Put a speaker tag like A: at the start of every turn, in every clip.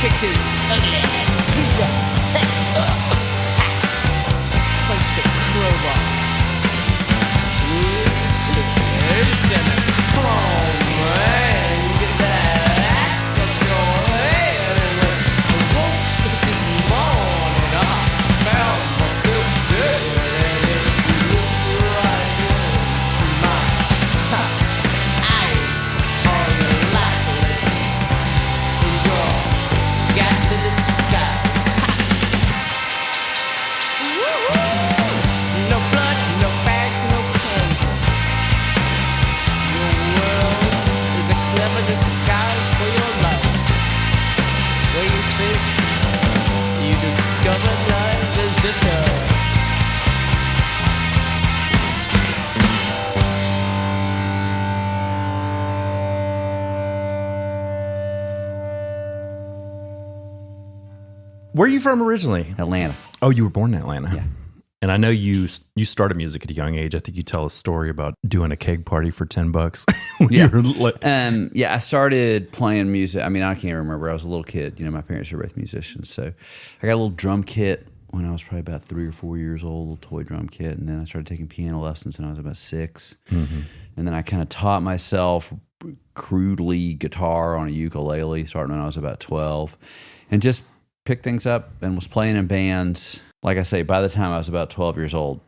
A: Kicked his ugly ass to the punched a crowbar. Come on, man, get that axe up your head and the wolf this morning I found myself dead and it looked right into my eyes are the lifeless in your gas to the skies. No blood, no bags, no pain. Your world is a clever disguise for your life. Where you think you discovered life is just a
B: Where are you from originally?
C: Atlanta.
B: Oh, you were born in Atlanta.
C: Yeah.
B: And I know you started music at a young age. I think you tell a story about doing a keg party for $10. when
C: Yeah.
B: you were like,
C: I started playing music. I mean, I can't remember. I was a little kid. You know, my parents are both musicians. So I got a little drum kit when I was probably about 3 or 4 years old, a little toy drum kit. And then I started taking piano lessons when I was about 6. Mm-hmm. And then I kind of taught myself crudely guitar on a ukulele starting when I was about 12. And just picked things up and was playing in bands. Like I say, by the time I was about 12 years old,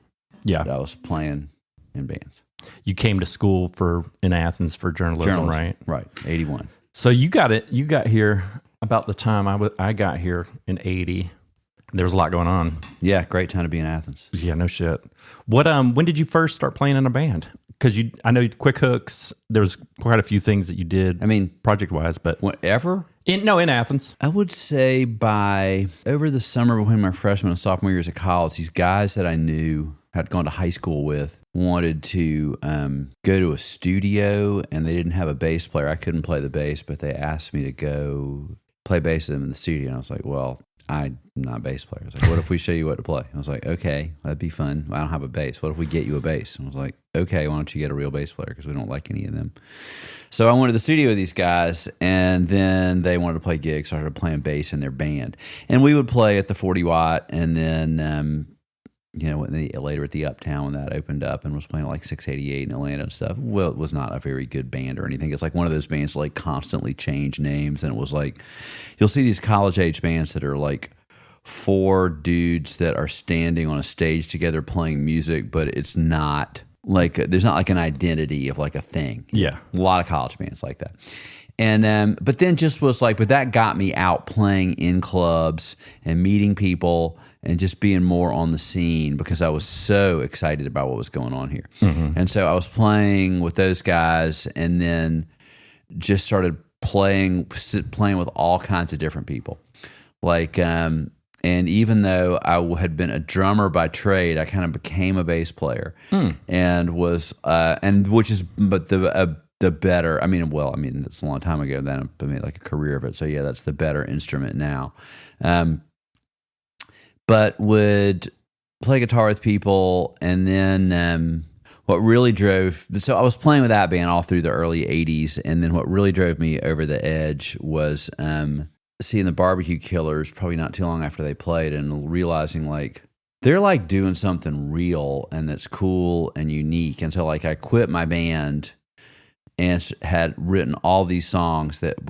B: yeah,
C: I was playing in bands.
B: you came to school in Athens for journalism, right?
C: Right, 81.
B: So you got here about the time I got here in 80. There was a lot going on.
C: Yeah, great time to be in Athens.
B: Yeah, no shit. What when did you first start playing in a band? Because I know Quick Hooks. There's quite a few things that you did.
C: I mean,
B: project wise, but
C: whatever.
B: In Athens.
C: I would say by over the summer between my freshman and sophomore years of college, these guys that I knew had gone to high school with wanted to go to a studio, and they didn't have a bass player. I couldn't play the bass, but they asked me to go play bass with them in the studio. And I was like, well, I'm not a bass player. I was like, what if we show you what to play? I was like, okay, that'd be fun. I don't have a bass. What if we get you a bass? And I was like, okay, why don't you get a real bass player? Because we don't like any of them. So I went to the studio with these guys, and then they wanted to play gigs. So I started playing bass in their band. And we would play at the 40 Watt, and then, later at the Uptown when that opened up, and was playing at like 688 in Atlanta and stuff. Well, it was not a very good band or anything. It's like one of those bands that like constantly change names, and it was like, you'll see these college-age bands that are like 4 dudes that are standing on a stage together playing music, but it's not like there's not like an identity of like a thing.
B: Yeah,
C: a lot of college bands like that. And but then just was like, but that got me out playing in clubs and meeting people and just being more on the scene because I was so excited about what was going on here. Mm-hmm. And so I was playing with those guys, and then just started playing with all kinds of different people. Like, and even though I had been a drummer by trade, I kind of became a bass player, and was the better. I mean, it's a long time ago. Then I made like a career of it. So yeah, that's the better instrument now. But would play guitar with people, and then what really drove. So I was playing with that band all through the early '80s, and then what really drove me over the edge was seeing the Barbecue Killers probably not too long after they played, and realizing like they're like doing something real and that's cool and unique. And so like I quit my band and had written all these songs that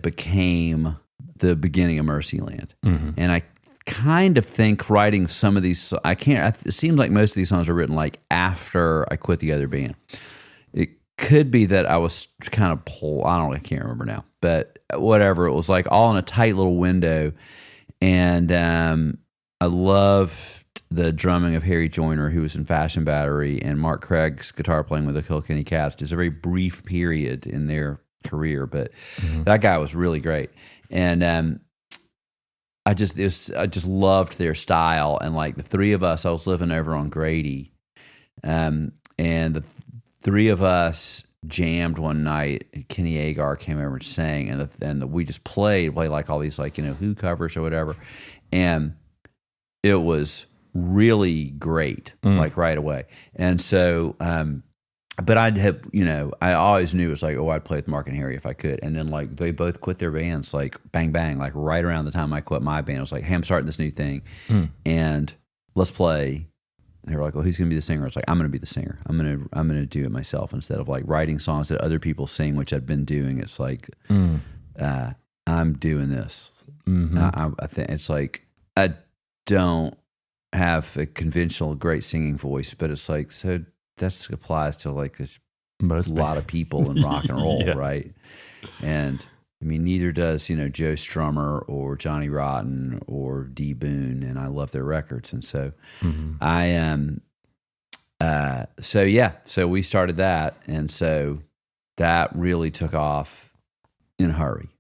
C: became the beginning of Mercyland. Mm-hmm. And I kind of think writing some of these, it seems like most of these songs are written like after I quit the other band. It could be that I was kind of I can't remember now, but whatever. It was like all in a tight little window. And I loved the drumming of Harry Joyner, who was in Fashion Battery, and Mark Craig's guitar playing with the Kilkenny Cats. It's a very brief period in their career, but that guy was really great. And I just loved their style. And like the three of us, I was living over on Grady, and the three of us jammed one night. Kenny Agar came over and sang, and we just played like all these like Who covers or whatever, and it was really great, like right away. And so but I'd have, I always knew it was like, oh, I'd play with Mark and Harry if I could. And then like they both quit their bands, like bang, bang, like right around the time I quit my band. I was like, hey, I'm starting this new thing and let's play. And they were like, well, who's going to be the singer? I was like, I'm going to be the singer. I'm going to do it myself instead of like writing songs that other people sing, which I'd been doing. It's like, I'm doing this. I think it's like, I don't have a conventional great singing voice, but it's like, so that applies to like a lot of people in rock and roll, right? And I mean, neither does, Joe Strummer or Johnny Rotten or D Boone, and I love their records. And so I am, so we started that. And so that really took off in a hurry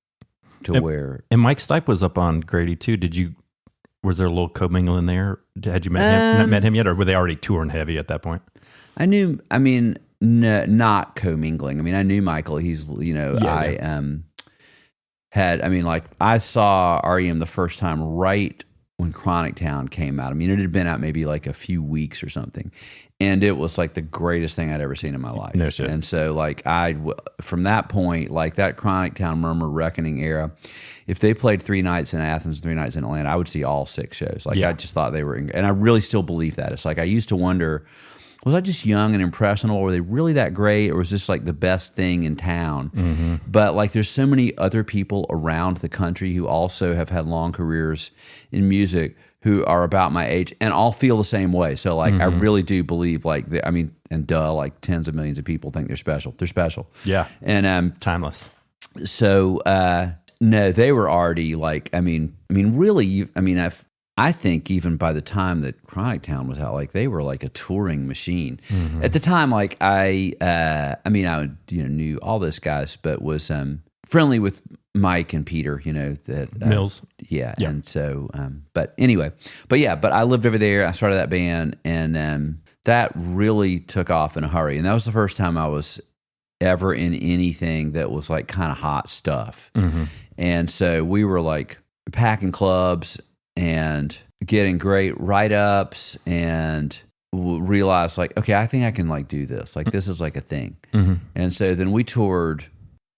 C: to where.
B: And Mike Stipe was up on Grady too. Was there a little commingling there? Had you met him yet, or were they already touring heavy at that point?
C: Not commingling. I mean, I knew Michael. He's, I saw REM the first time right when Chronic Town came out. I mean, it had been out maybe like a few weeks or something. And it was like the greatest thing I'd ever seen in my life.
B: No shit.
C: And so like from that point, like that Chronic Town, Murmur, Reckoning era, if they played 3 nights in Athens and 3 nights in Atlanta, I would see all 6 shows. Like I just thought they were, and I really still believe that. It's like I used to wonder, was I just young and impressionable? Were they really that great? Or was this like the best thing in town? But like there's so many other people around the country who also have had long careers in music who are about my age and all feel the same way. So like I really do believe like, like tens of millions of people think they're special. They're special. Yeah. And
B: timeless.
C: So no, they were already like, really, I think even by the time that Chronic Town was out, like they were like a touring machine. At the time, like I knew all those guys, but was friendly with Mike and Peter, that
B: Mills.
C: Yeah. And so, but I lived over there. I started that band, and that really took off in a hurry. And that was the first time I was ever in anything that was like kind of hot stuff. And so we were like packing clubs and getting great write-ups, and realized like, okay, I think I can like do this. Like this is like a thing. And so then we toured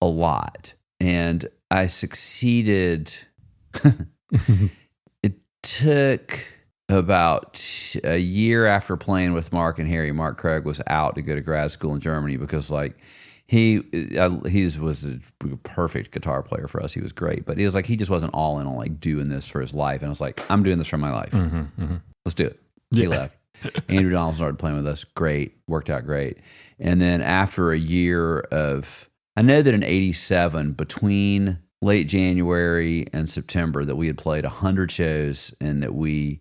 C: a lot, and I succeeded. It took about a year after playing with Mark and Harry. Mark Craig was out to go to grad school in Germany because like he was a perfect guitar player for us. He was great, but he was like, he just wasn't all in on like doing this for his life. And I was like, I'm doing this for my life. Let's do it. He left. Andrew Donald started playing with us. Great. Worked out great. And then after a year of, I know that in 87, between late January and September, that we had played 100 shows, and that we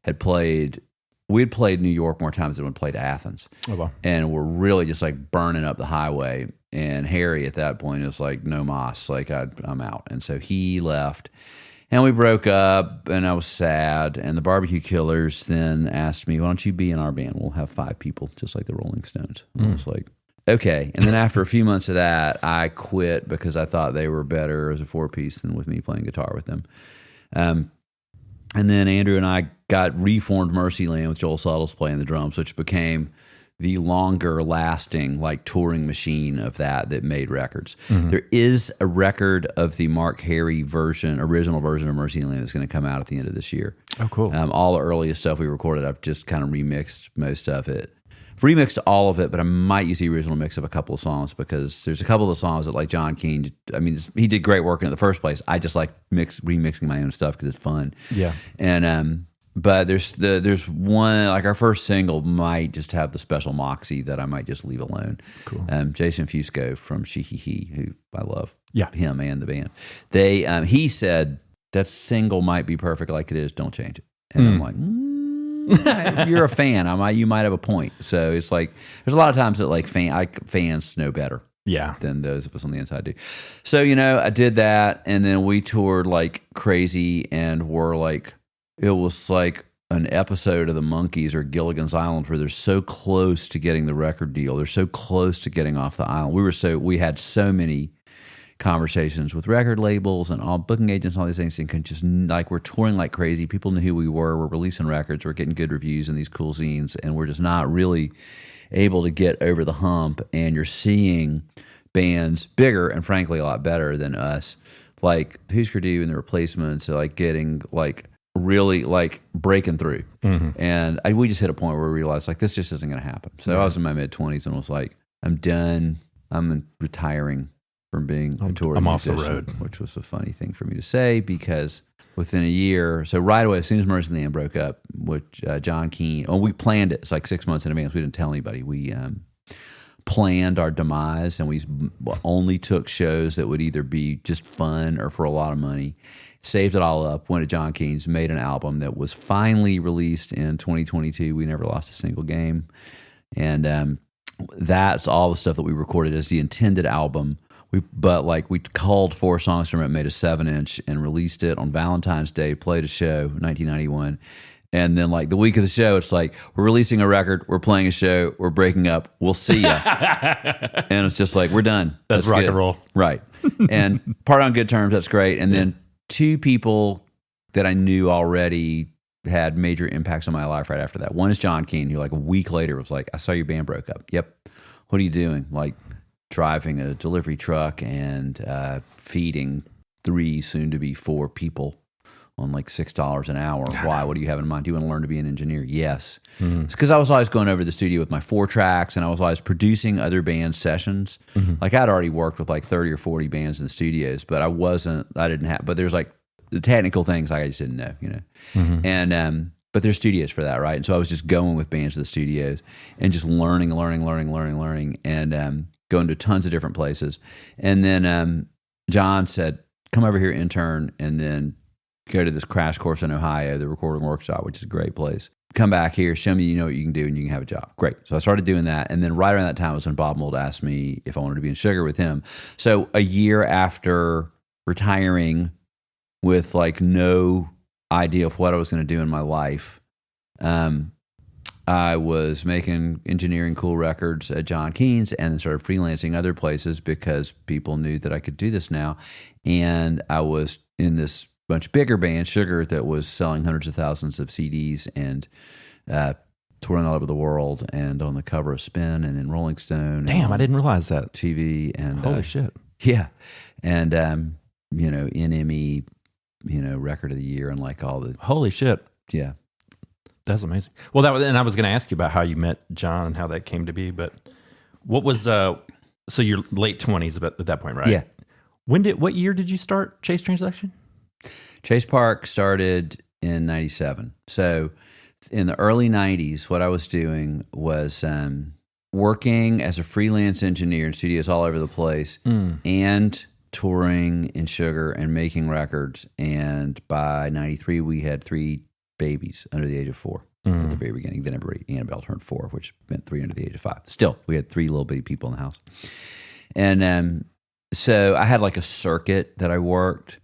C: had played New York more times than we played Athens. Oh, wow. And we're really just like burning up the highway. And Harry at that point was like, no mas, like I'm out. And so he left, and we broke up, and I was sad. And the Barbecue Killers then asked me, why don't you be in our band? We'll have 5 people, just like the Rolling Stones. And I was like, okay. And then after a few months of that, I quit because I thought they were better as a 4-piece than with me playing guitar with them. And then Andrew and I got reformed Mercyland with Joel Suttles playing the drums, which became the longer lasting like touring machine of that made records. There is a record of the Mark Harry original version of Mercyland that's going to come out at the end of this year. Oh, cool. All the earliest stuff we recorded, I've just kind of remixed most of it. Remixed all of it, but I might use the original mix of a couple of songs, because there's a couple of songs that like John Keane, he did great work in it in the first place. I just like remixing my own stuff because it's fun. Yeah. And but there's one, like our first single might just have the special moxie that I might just leave alone. Cool. Jason Fusco from She who I love, him and the band. He said that single might be perfect like it is. Don't change it. And I'm like, you're a fan. You might have a point. So it's like there's a lot of times that like fans know better, than those of us on the inside do. So I did that, and then we toured like crazy, and were like, it was like an episode of the Monkees or Gilligan's Island, where they're so close to getting the record deal. They're so close to getting off the island. We had so many conversations with record labels and all booking agents and all these things, and just like we're touring like crazy. People knew who we were. We're releasing records. We're getting good reviews in these cool scenes, and we're just not really able to get over the hump, and you're seeing bands bigger and frankly a lot better than us, like Husker Du and the Replacements, like getting like really like breaking through. And we just hit a point where we realized like this just isn't going to happen. So I was in my mid-20s and was like, I'm done. I'm retiring from being a touring musician,
B: off the road,
C: which was a funny thing for me to say because within a year, so right away, as soon as Mercyland broke up, which John Keane, we planned it. It's like 6 months in advance. We didn't tell anybody. We planned our demise, and we only took shows that would either be just fun or for a lot of money. Saved it all up, went to John Keane's, made an album that was finally released in 2022. We never lost a single game. And that's all the stuff that we recorded as the intended album. We culled 4 songs from it, made a 7-inch, and released it on Valentine's Day, played a show, 1991. And then like the week of the show, it's like, we're releasing a record, we're playing a show, we're breaking up, we'll see ya. And it's just like, we're done.
B: That's rock
C: good.
B: and roll.
C: Right. And part on good terms, that's great. And then 2 people that I knew already had major impacts on my life right after that. One is John Keane, who like a week later was like, I saw your band broke up. Yep. What are you doing? Like driving a delivery truck and feeding 3, soon to be 4 people on like $6 an hour. Why? What do you have in mind? Do you want to learn to be an engineer? Yes. It's because I was always going over to the studio with my 4 tracks, and I was always producing other bands' sessions. Like I'd already worked with like 30 or 40 bands in the studios, but but there's like the technical things I just didn't know, you know. And but there's studios for that, right? And so I was just going with bands to the studios and just learning, and going to tons of different places. And then John said, come over here, intern, and then go to this crash course in Ohio, the recording workshop, which is a great place. Come back here, show me you know what you can do, and you can have a job. Great. So I started doing that. And then right around that time was when Bob Mould asked me if I wanted to be in Sugar with him. So a year after retiring with like no idea of what I was going to do in my life, I was making engineering cool records at John Keane's and then started freelancing other places because people knew that I could do this now. And I was in this much bigger band, Sugar, that was selling hundreds of thousands of CDs and touring all over the world and on the cover of Spin and in Rolling Stone.
B: Damn, I didn't realize that.
C: TV and
B: holy shit.
C: Yeah. And NME, record of the year and like all the
B: holy shit.
C: Yeah.
B: That's amazing. Well, and I was going to ask you about how you met John and how that came to be, but what was so you're late 20s at that point, right?
C: Yeah.
B: What year did you start Chase Transduction?
C: Chase Park started in 97. So in the early 90s, what I was doing was working as a freelance engineer in studios all over the place and touring in Sugar and making records. And by 93, we had 3 babies under the age of 4 at the very beginning. Then Annabelle turned 4, which meant 3 under the age of 5. Still, we had 3 little bitty people in the house. And so I had like a circuit that I worked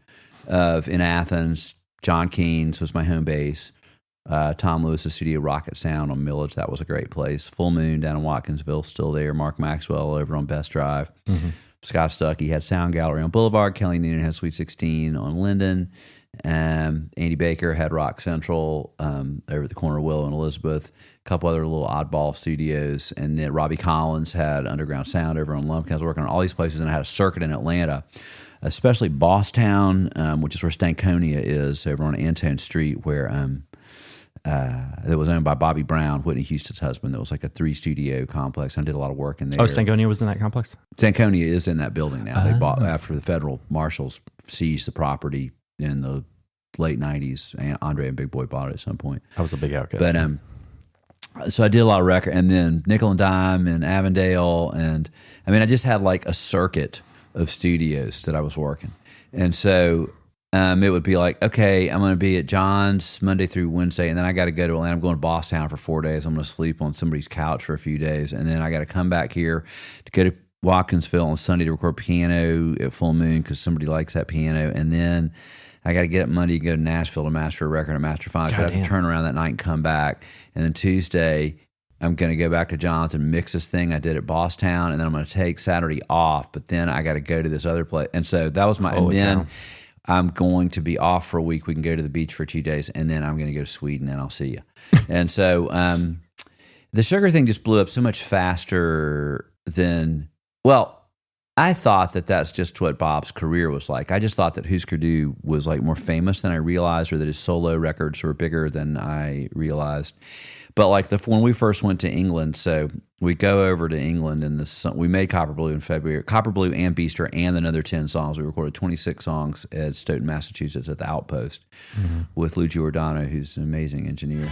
C: in Athens. John Keane's was my home base. Tom Lewis's studio, Rocket Sound on Millage, that was a great place. Full Moon down in Watkinsville, still there. Mark Maxwell over on Best Drive. Scott Stuckey had Sound Gallery on Boulevard. Kelly Noonan had Sweet 16 on Linden. Andy Baker had Rock Central over the corner of Willow and Elizabeth. A couple other little oddball studios. And then Robbie Collins had Underground Sound over on Lumpkin. I was working on all these places, and I had a circuit in Atlanta, especially Bosstown, which is where Stankonia is, over on Antone Street, where that was owned by Bobby Brown, Whitney Houston's husband. That was like a 3-studio complex. I did a lot of work in there.
B: Oh, Stankonia was in that complex?
C: Stankonia is in that building now. They bought after the federal marshals seized the property in the late 90s. And Andre and Big Boy bought it at some point.
B: I was a big outcast.
C: But so I did a lot of record, and then Nickel and Dime and Avondale, and I mean I just had like a circuit of studios that I was working. And so it would be like, okay, I'm going to be at John's Monday through Wednesday, and then I got to go to Atlanta. I'm going to Bosstown for 4 days. I'm going to sleep on somebody's couch for a few days, and then I got to come back here to go to Watkinsville on Sunday to record piano at Full Moon because somebody likes that piano, and then I got to get up Monday and go to Nashville to master a record at Master Finals. I have to turn around that night and come back, and then Tuesday I'm going to go back to John's and mix this thing I did at Bosstown, and then I'm going to take Saturday off, but then I got to go to this other place. And so that was my,
B: Holy
C: and then
B: cow.
C: I'm going to be off for a week. We can go to the beach for 2 days, and then I'm going to go to Sweden, and I'll see you. And so the sugar thing just blew up so much faster than, well, I thought that that's just what Bob's career was like. I just thought that Husker Du was like more famous than I realized, or that his solo records were bigger than I realized. But like when we first went to England, so we go over to England and we made Copper Blue in February, Copper Blue and Beaster and another 10 songs. We recorded 26 songs at Stoughton, Massachusetts at the Outpost with Lou Giordano, who's an amazing engineer.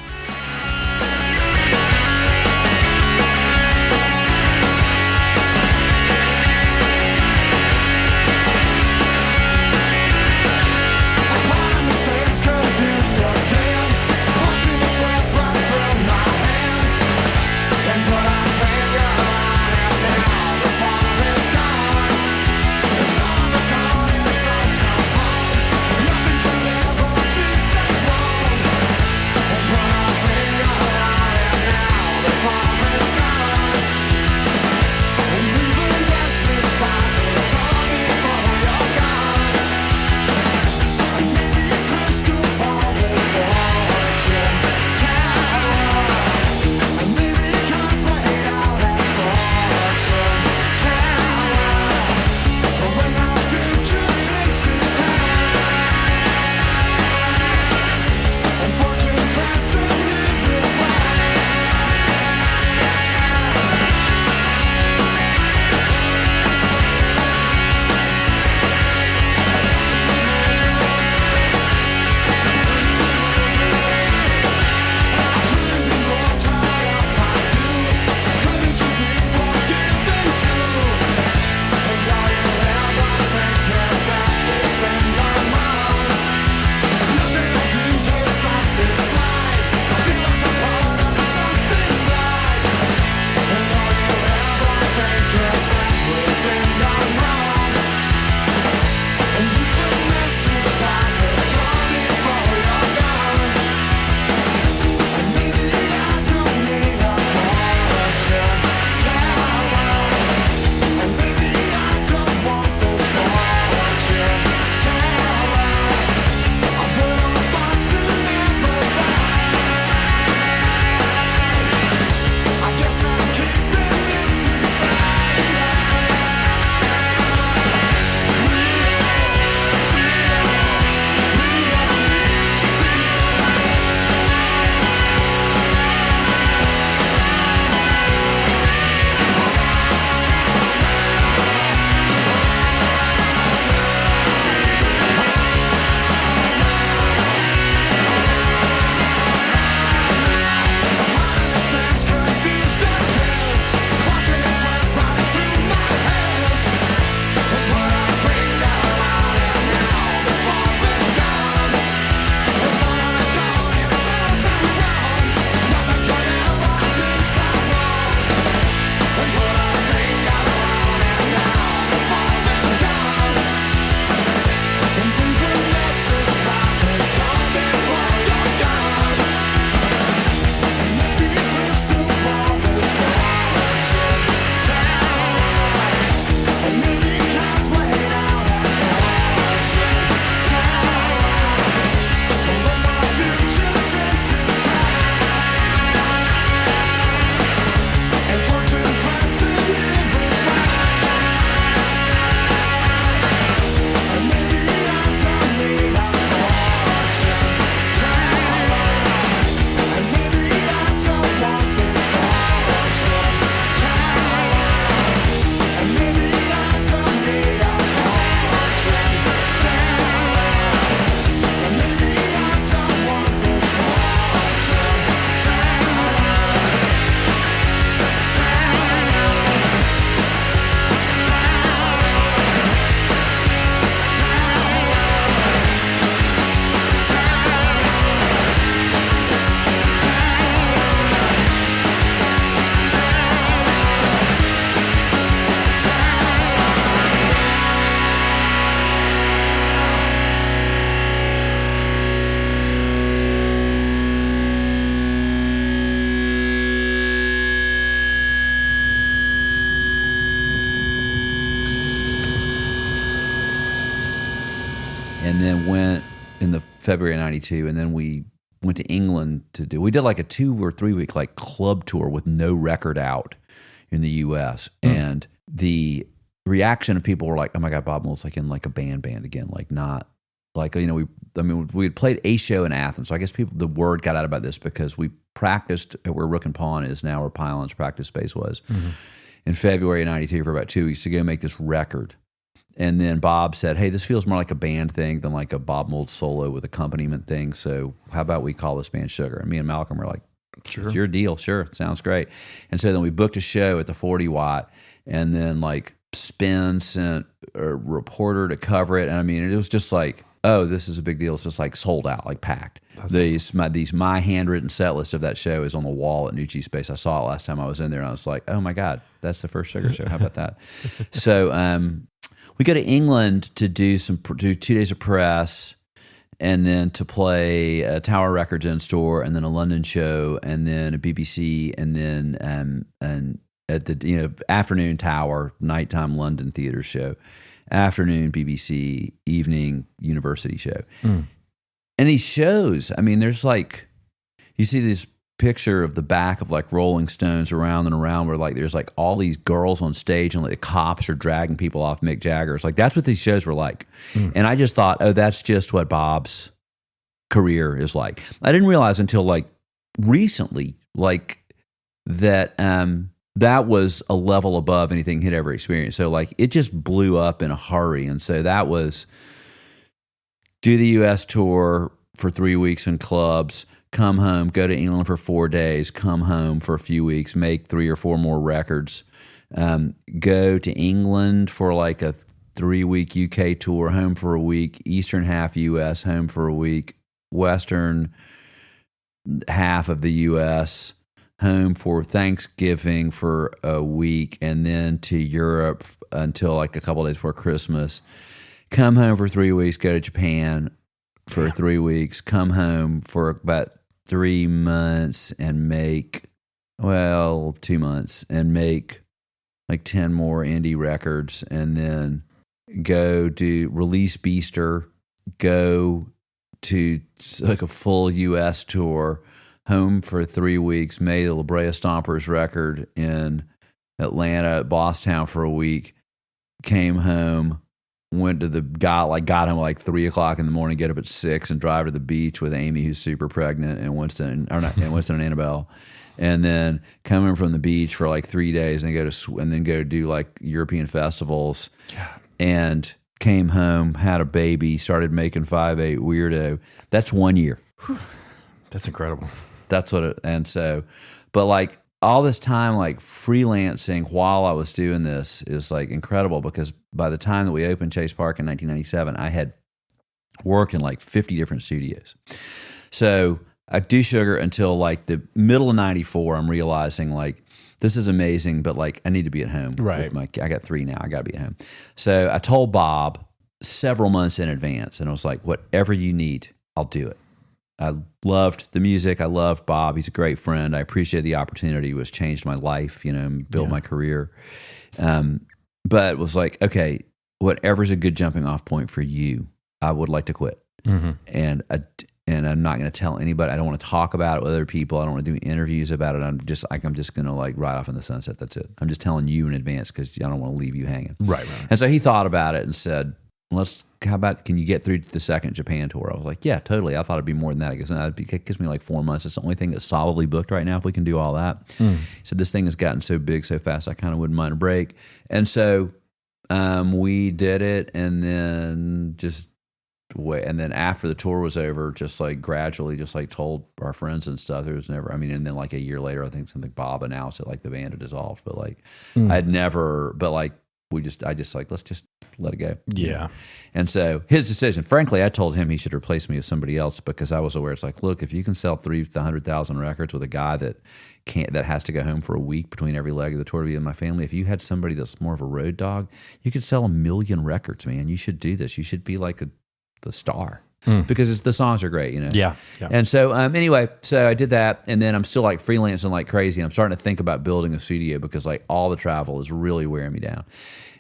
C: and then went in the February of '92, and then we went to England we did like a 2 or 3 week like club tour with no record out in the US. And the reaction of people were like, oh my God, Bob Mould's like in like a band again, like not like, we had played a show in Athens. So I guess the word got out about this because we practiced at where Rook and Pawn is now, where Pylon's practice space was, in February of 92 for about 2 weeks to go make this record. And then Bob said, hey, this feels more like a band thing than like a Bob Mould solo with accompaniment thing. So how about we call this band Sugar? And me and Malcolm were like, sure, it's your deal. Sure. Sounds great. And so then we booked a show at the 40 Watt, and then like Spin sent a reporter to cover it. And I mean, it was just like, oh, this is a big deal. It's just like sold out, like packed. My handwritten set list of that show is on the wall at Nuci Space. I saw it last time I was in there, and I was like, oh my God, that's the first Sugar show. How about that? So we go to England to do 2 days of press, and then to play a Tower Records in store, and then a London show, and then a BBC, and then and at the afternoon Tower, nighttime London theater show. Afternoon BBC, evening university show. And these shows, I mean, there's like, you see this picture of the back of like Rolling Stones around and around where like there's like all these girls on stage and like the cops are dragging people off Mick Jagger's. Like that's what these shows were like. And I just thought, oh, that's just what Bob's career is like. I didn't realize until like recently, like that that was a level above anything he'd ever experienced. So like it just blew up in a hurry. And so that was do the US tour for 3 weeks in clubs, come home, go to England for 4 days, come home for a few weeks, make 3 or 4 more records, go to England for like a 3-week UK tour, home for a week, eastern half US, home for a week, western half of the US, home for Thanksgiving for a week, and then to Europe until like a couple of days before Christmas. Come home for 3 weeks, go to Japan for 3 weeks, come home for about 3 months and make, 2 months and make like 10 more indie records, and then go do release Beaster, go to like a full US tour, home for 3 weeks, made the La Brea Stompers record in Atlanta at Bosstown for a week, came home, went to got home at like 3 o'clock in the morning, get up at 6 and drive to the beach with Amy, who's super pregnant, and Winston and Annabelle, and then come in from the beach for like 3 days and go do like European festivals.
B: Yeah.
C: And came home, had a baby, started making 5/8 Weirdo. That's 1 year.
B: That's incredible.
C: That's but like all this time, like freelancing while I was doing this is like incredible, because by the time that we opened Chase Park in 1997, I had worked in like 50 different studios. So I do Sugar until like the middle of 94. I'm realizing like, this is amazing, but like I need to be at home.
B: Right.
C: I got 3 now. I got to be at home. So I told Bob several months in advance, and I was like, whatever you need, I'll do it. I loved the music. I loved Bob. He's a great friend. I appreciate the opportunity. It was changed my life, built my career. But it was like, okay, whatever's a good jumping off point for you, I would like to quit. Mm-hmm. And I'm not going to tell anybody. I don't want to talk about it with other people. I don't want to do interviews about it. I'm just going to like ride off in the sunset. That's it. I'm just telling you in advance because I don't want to leave you hanging.
B: Right.
C: And so he thought about it and said, can you get through the second Japan tour? I was like, yeah, totally. I thought it'd be more than that. I guess it gives me like 4 months. It's the only thing that's solidly booked right now. If we can do all that. He said, this thing has gotten so big so fast, I kind of wouldn't mind a break. And so we did it, and then and then after the tour was over, just like gradually just like told our friends and stuff. There was never, and then like a year later, I think something Bob announced that like the band had dissolved, but like I'd never, but like I just like, let's just let it go.
B: Yeah.
C: And so his decision, frankly, I told him he should replace me with somebody else, because I was aware it's like, look, if you can sell 300,000 records with a guy that has to go home for a week between every leg of the tour to be in my family, if you had somebody that's more of a road dog, you could sell 1 million records, man. You should do this. You should be like the star, because the songs are great,
B: Yeah.
C: And so anyway, so I did that, and then I'm still like freelancing like crazy. I'm starting to think about building a studio, because like all the travel is really wearing me down,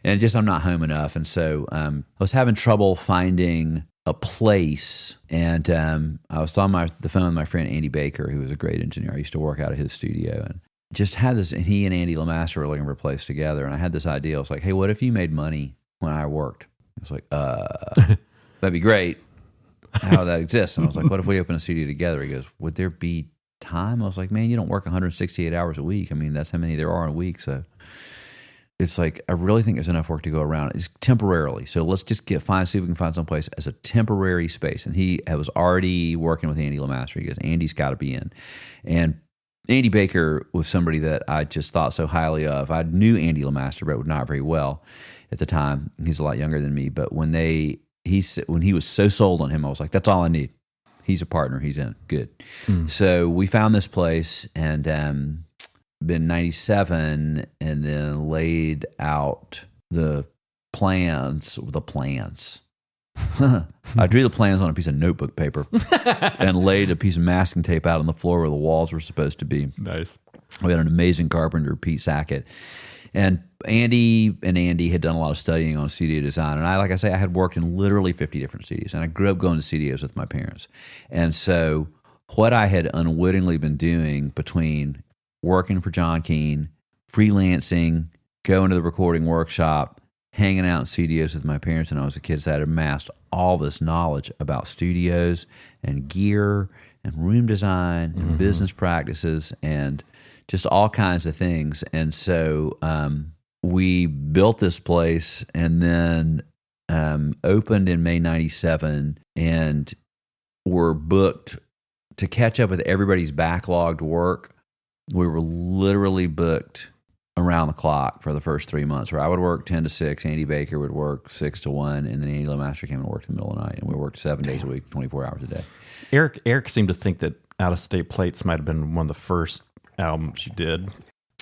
C: and just I'm not home enough. And so I was having trouble finding a place, and I was on the phone with my friend Andy Baker, who was a great engineer. I used to work out of his studio, and just had this. And he and Andy Lamaster were looking for a place together, and I had this idea. I was like, "Hey, what if you made money when I worked?" I was like, "That'd be great." How that exists, and I was like, "What if we open a studio together?" He goes, "Would there be time?" I was like, "Man, you don't work 168 hours a week. I mean, that's how many there are in a week, so." It's like, I really think there's enough work to go around. It's temporarily. So let's just see if we can find someplace as a temporary space. And he was already working with Andy Lamaster. He goes, Andy's got to be in. And Andy Baker was somebody that I just thought so highly of. I knew Andy Lamaster, but not very well at the time. He's a lot younger than me. But when he was so sold on him, I was like, that's all I need. He's a partner. He's in. Good. So we found this place, and been 97, and then laid out the plans. I drew the plans on a piece of notebook paper and laid a piece of masking tape out on the floor where the walls were supposed to be.
B: Nice.
C: We had an amazing carpenter, Pete Sackett. And Andy had done a lot of studying on studio design. And I had worked in literally 50 different studios. And I grew up going to studios with my parents. And so what I had unwittingly been doing between working for John Keane, freelancing, going to the recording workshop, hanging out in studios with my parents when I was a kid, so I had amassed all this knowledge about studios and gear and room design and business practices and just all kinds of things. And so we built this place, and then opened in May 97, and were booked to catch up with everybody's backlogged work. We were literally booked around the clock for the first 3 months, where I would work 10 to 6, Andy Baker would work 6 to 1, and then Andy Lamaster came and worked in the middle of the night, and we worked 7 days a week, 24 hours a day.
B: Eric seemed to think that Out of State Plates might have been one of the first albums you did.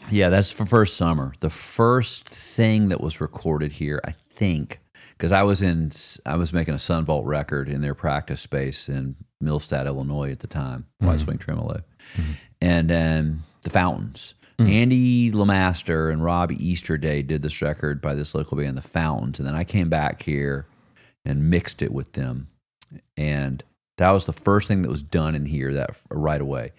C: Yeah, that's for first summer. The first thing that was recorded here, I think, because I was making a Sunvolt record in their practice space in Millstadt, Illinois at the time, White Swing Tremolo, and the Fountains. Andy Lamaster and Robbie Easterday did this record by this local band, the Fountains, and then I came back here and mixed it with them, and that was the first thing that was done in here that right away.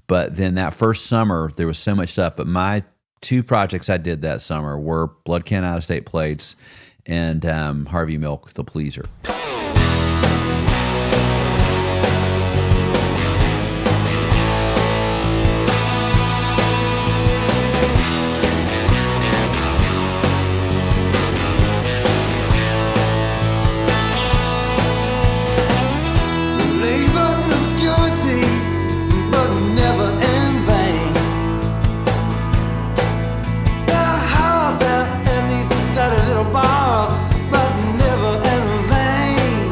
C: But then that first summer, there was so much stuff. But my 2 projects I did that summer were Bloodkin Out of State Plates and Harvey Milk, The Pleaser.
A: Bars, but never in vain.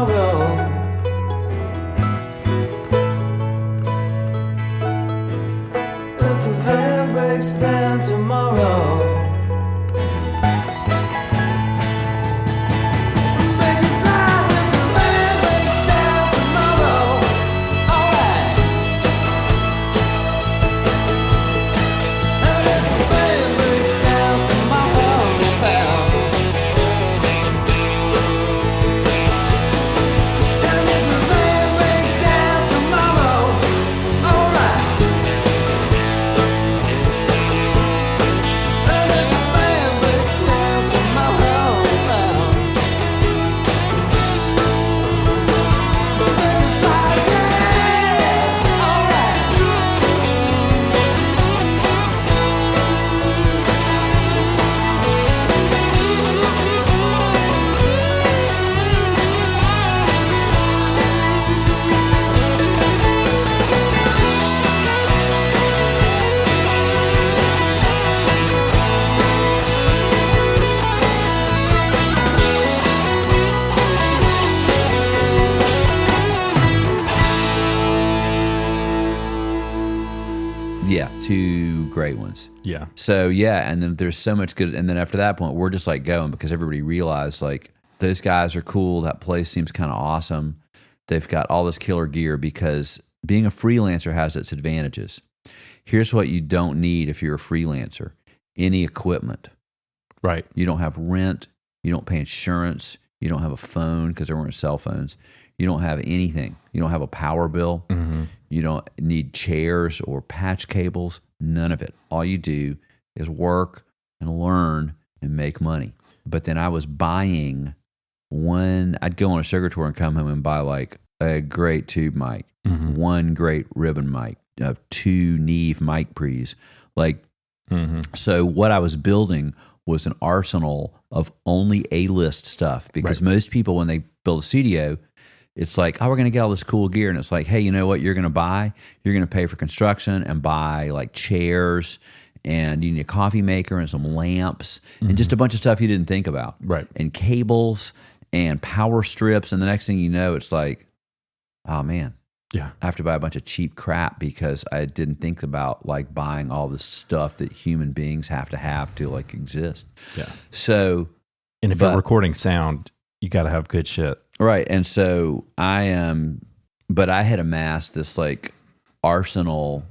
A: tomorrow. If the van breaks down tomorrow. Make it fly if the van breaks down tomorrow. Alright. And if the van breaks down tomorrow, pal. And if the van breaks down tomorrow, alright. And if the van breaks down tomorrow, pal. Make it fly, yeah, alright.
C: Yeah, two great ones.
B: Yeah.
C: So yeah, and then there's so much good, and then after that point, we're just like going because everybody realized like those guys are cool. That place seems kind of awesome. They've got all this killer gear because being a freelancer has its advantages. Here's what you don't need if you're a freelancer: any equipment.
B: Right.
C: You don't have rent. You don't pay insurance. You don't have a phone because there weren't cell phones. You don't have anything. You don't have a power bill. You don't need chairs or patch cables. None of it. All you do is work and learn and make money. But then I was buying I'd go on a sugar tour and come home and buy like a great tube mic, one great ribbon mic, 2 Neve mic pre's. Like, so what I was building was an arsenal of only A-list stuff because most people, when they build a studio, it's like, oh, we're going to get all this cool gear. And it's like, hey, you know what you're going to buy? You're going to pay for construction and buy like chairs, and you need a coffee maker and some lamps and just a bunch of stuff you didn't think about.
B: Right.
C: And cables and power strips. And the next thing you know, it's like, oh man,
B: Yeah.
C: I have to buy a bunch of cheap crap because I didn't think about like buying all this stuff that human beings have to like exist.
B: Yeah.
C: So,
B: And if you're recording sound, you got to have good shit.
C: right. And so but I had amassed this like arsenal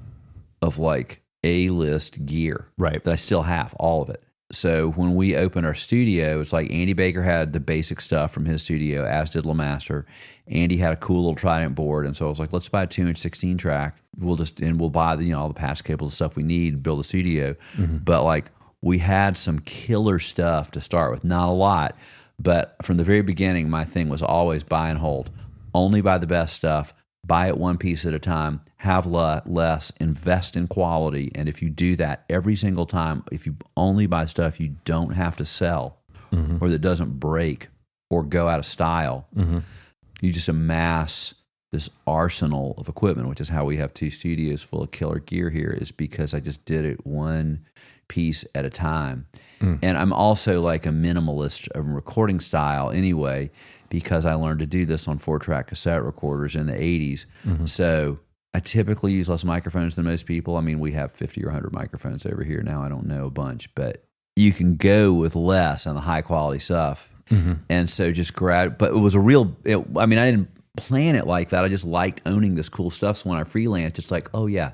C: of like A-list gear.
B: Right.
C: That I still have, all of it. So when we opened our studio, it's like Andy Baker had the basic stuff from his studio, as did LeMaster. Andy had a cool little Trident board, and so I was like, let's buy a 2-inch 16 track. We'll buy the, all the patch cables and stuff we need to build a studio. But like we had some killer stuff to start with, not a lot, but from the very beginning, my thing was always buy and hold. Only buy the best stuff. Buy it one piece at a time, have less, invest in quality. And if you do that every single time, if you only buy stuff you don't have to sell or that doesn't break or go out of style, you just amass this arsenal of equipment, which is how we have 2 studios full of killer gear here, is because I just did it one piece at a time. And I'm also like a minimalist of recording style anyway, because I learned to do this on 4-track cassette recorders in the 80s. So I typically use less microphones than most people. I mean, we have 50 or 100 microphones over here now. I don't know a bunch, but you can go with less on the high quality stuff. And so just but it was I didn't plan it like that. I just liked owning this cool stuff. So when I freelanced, it's like, oh yeah,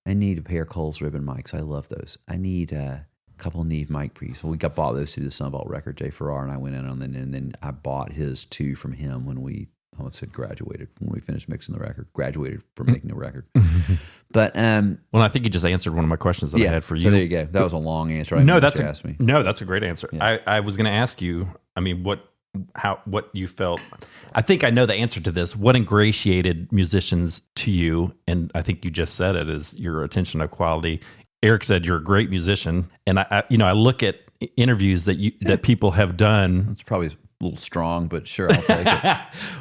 C: I need a pair of Cole's ribbon mics. I love those. I need a couple of Neve mic pre's. Well, we bought those through the Sunvault record. Jay Farrar and I went in on them, and then I bought his 2 from him when we graduated, when we finished mixing the record, graduated from making the record. But
B: well, I think you just answered one of my questions that I had for you.
C: So there you go. That was a long answer.
B: That's a great answer.
C: Yeah.
B: I was going to ask you, I mean, what you felt. I think I know the answer to this. What ingratiated musicians to you? And I think you just said it, is your attention to quality. Eric said you're a great musician, and I look at interviews that people have done.
C: It's probably a little strong, but sure, I'll take it.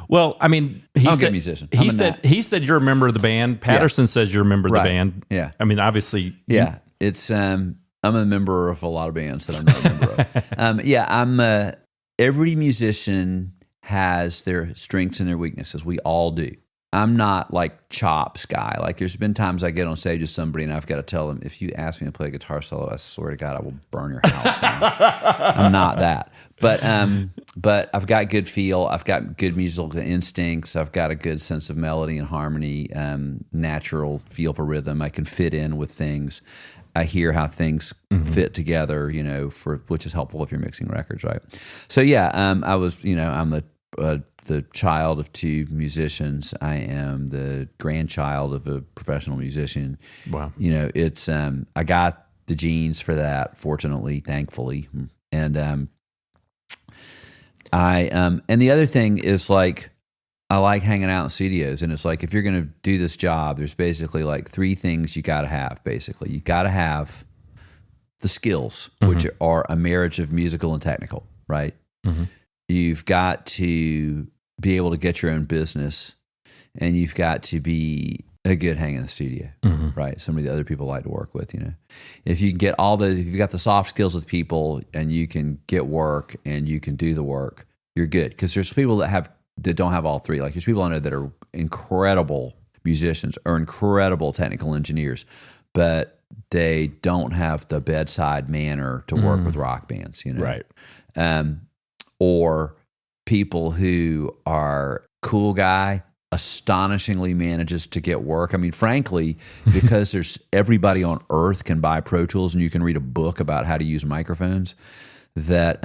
B: Well, I mean,
C: I'm a good musician.
B: He said you're a member of the band. Patterson says you're a member of the band.
C: Yeah.
B: I mean, obviously.
C: Yeah. It's I'm a member of a lot of bands that I'm not a member of. I'm every musician has their strengths and their weaknesses. We all do. I'm not like chops guy. Like there's been times I get on stage with somebody and I've got to tell them, if you ask me to play a guitar solo, I swear to God, I will burn your house down. I'm not that. But I've got good feel. I've got good musical instincts. I've got a good sense of melody and harmony, natural feel for rhythm. I can fit in with things. I hear how things fit together, which is helpful if you're mixing records, right? So yeah, I'm the child of two musicians. I am the grandchild of a professional musician.
B: Wow.
C: It's I got the genes for that, fortunately, thankfully. And and the other thing is like I like hanging out in studios, and it's like if you're going to do this job, there's basically like three things you got to have. Basically, you got to have the skills, which are a marriage of musical and technical, right? Mm-hmm. You've got to be able to get your own business, and you've got to be a good hang in the studio, right? Somebody that other people like to work with, If you can get all those, if you've got the soft skills with people and you can get work and you can do the work, you're good. Because there's people that don't have all three. Like there's people I know that are incredible musicians or incredible technical engineers, but they don't have the bedside manner to work with rock bands,
B: Right.
C: Or people who are cool guy astonishingly manages to get work. I mean, frankly, because there's everybody on earth can buy Pro Tools and you can read a book about how to use microphones, that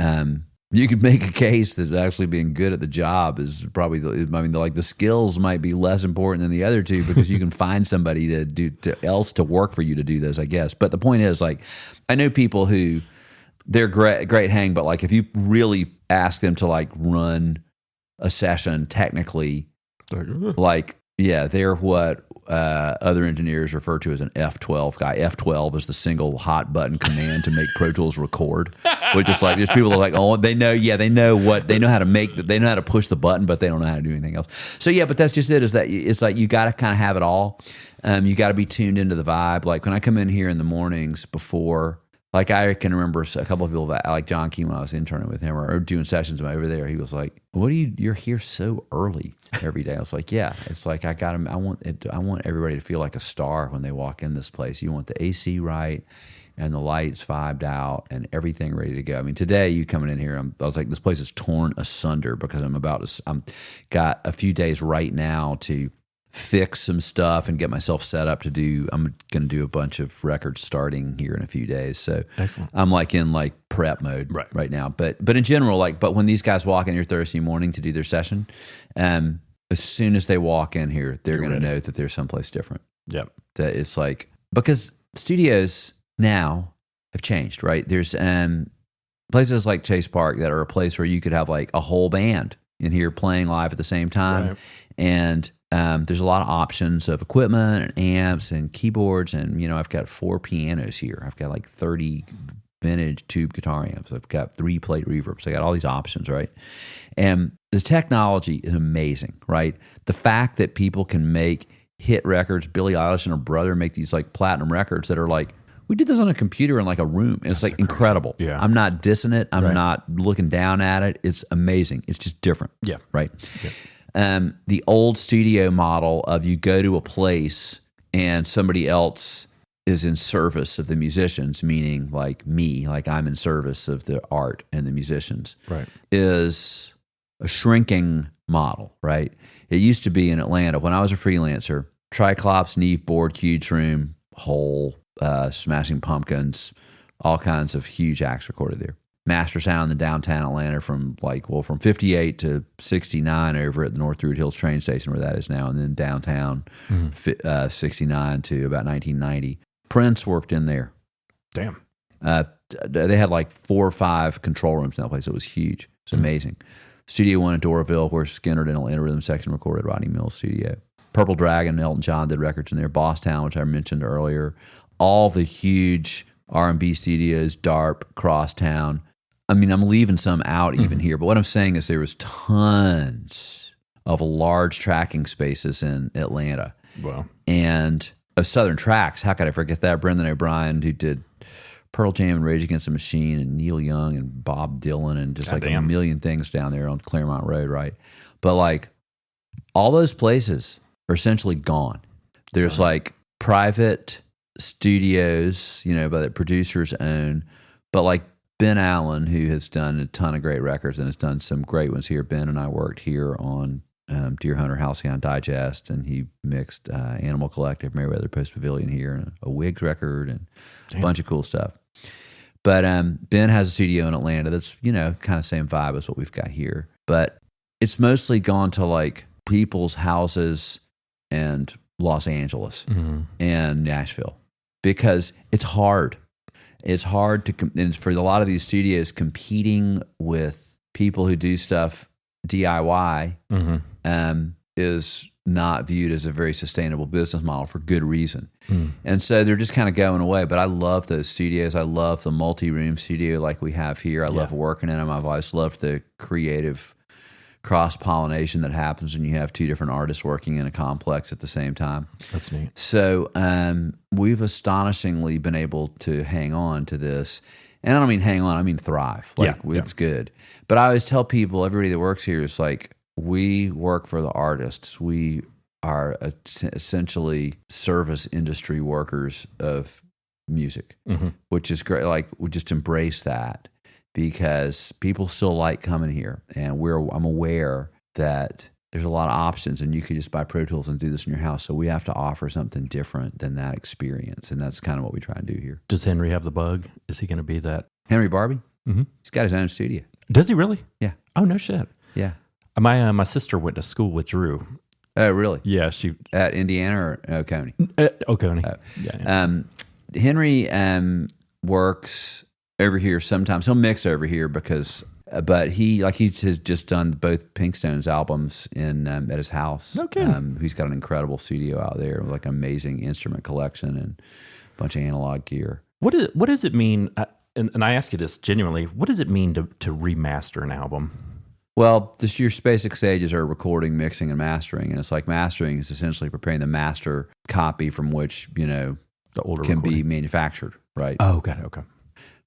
C: you could make a case that actually being good at the job is probably, the skills might be less important than the other two because you can find somebody else to work for you to do this, I guess. But the point is, like, I know people who they're great hang, but like if you really ask them to like run a session technically, they're what other engineers refer to as an F12 guy. F12 is the single hot button command to make Pro Tools record. Which is like there's people that are like, oh, they know how to push the button, but they don't know how to do anything else. So yeah, but that's just it. Is that it's like you got to kind of have it all. You got to be tuned into the vibe. Like when I come in here in the mornings before. Like I can remember a couple of people that, like John Key, when I was interning with him or doing sessions over there, he was like, you're here so early every day. I was like, yeah, it's like I want everybody to feel like a star when they walk in this place. You want the AC right and the lights vibed out and everything ready to go. I mean, today you coming in here, I was like, this place is torn asunder because I'm got a few days right now to fix some stuff and get myself set up I'm going to do a bunch of records starting here in a few days. So excellent. I'm like in like prep mode right now. But in general, but when these guys walk in here Thursday morning to do their session, as soon as they walk in here, they're going to know that they're someplace different. Yep. That it's like, because studios now have changed, right? There's places like Chase Park that are a place where you could have like a whole band in here playing live at the same time. Right. And there's a lot of options of equipment and amps and keyboards. And, I've got 4 pianos here. I've got like 30 vintage tube guitar amps. I've got 3 plate reverbs. I got all these options, right? And the technology is amazing, right? The fact that people can make hit records, Billie Eilish and her brother make these like platinum records that are like, we did this on a computer in like a room. And it's like incredible. Yeah. I'm not dissing it. I'm not looking down at it. It's amazing. It's just different. Yeah. Right. Yeah. The old studio model of you go to a place and somebody else is in service of the musicians, meaning like me, like I'm in service of the art and the musicians, is a shrinking model, right? It used to be in Atlanta when I was a freelancer, Triclops, Neve Board, Huge Room, Hole, Smashing Pumpkins, all kinds of huge acts recorded there. Master Sound in downtown Atlanta from 58 to 69 over at the North Druid Hills train station where that is now, and then downtown 69 to about 1990. Prince worked in there. Damn. They had like 4 or 5 control rooms in that place. It was huge. It's amazing. Studio One in Doraville, where Skinner Dental Rhythm Section recorded Rodney Mills' studio. Purple Dragon, Elton John did records in there. Bosstown, which I mentioned earlier. All the huge R&B studios, DARP, Crosstown. I mean, I'm leaving some out even here, but what I'm saying is there was tons of large tracking spaces in Atlanta. Wow. And Southern Tracks, how could I forget that? Brendan O'Brien, who did Pearl Jam and Rage Against the Machine and Neil Young and Bob Dylan and just like a million things down there on Claremont Road, right? But like all those places are essentially gone. There's like private studios, that producers own, but like Ben Allen, who has done a ton of great records and has done some great ones here. Ben and I worked here on Deer Hunter Halcyon Digest, and he mixed Animal Collective, Meriwether Post Pavilion here, and a Wigs record, and a bunch of cool stuff. But Ben has a studio in Atlanta that's, kind of same vibe as what we've got here. But it's mostly gone to like people's houses and Los Angeles and Nashville because it's hard. It's hard to, and for a lot of these studios, competing with people who do stuff DIY is not viewed as a very sustainable business model for good reason. And so they're just kind of going away. But I love those studios. I love the multi-room studio like we have here. I love working in them. I've always loved the creative cross-pollination that happens when you have two different artists working in a complex at the same time.
B: That's neat.
C: So we've astonishingly been able to hang on to this. And I don't mean hang on, I mean thrive. It's good. But I always tell people, everybody that works here is like, we work for the artists. We are essentially service industry workers of music, which is great. Like, we just embrace that. Because people still like coming here, and I'm aware that there's a lot of options, and you can just buy Pro Tools and do this in your house. So we have to offer something different than that experience, and that's kind of what we try and do here.
B: Does Henry have the bug? Is he going to be that?
C: Henry Barbe? He's got his own studio.
B: Does he really?
C: Yeah.
B: Oh, no shit.
C: Yeah.
B: My sister went to school with Drew.
C: Oh, really?
B: Yeah, she
C: at Indiana or Oconee?
B: Oconee.
C: Oh.
B: Yeah.
C: Henry works over here sometimes. He'll mix over here because, but he has just done both Pinkstone's albums at his house.
B: Okay.
C: He's got an incredible studio out there with like an amazing instrument collection and a bunch of analog gear.
B: What does it mean? And I ask you this genuinely. What does it mean to remaster an album?
C: Well, just your basic stages are recording, mixing, and mastering, and it's like mastering is essentially preparing the master copy from which the older can be manufactured. Right.
B: Oh, got it. Okay.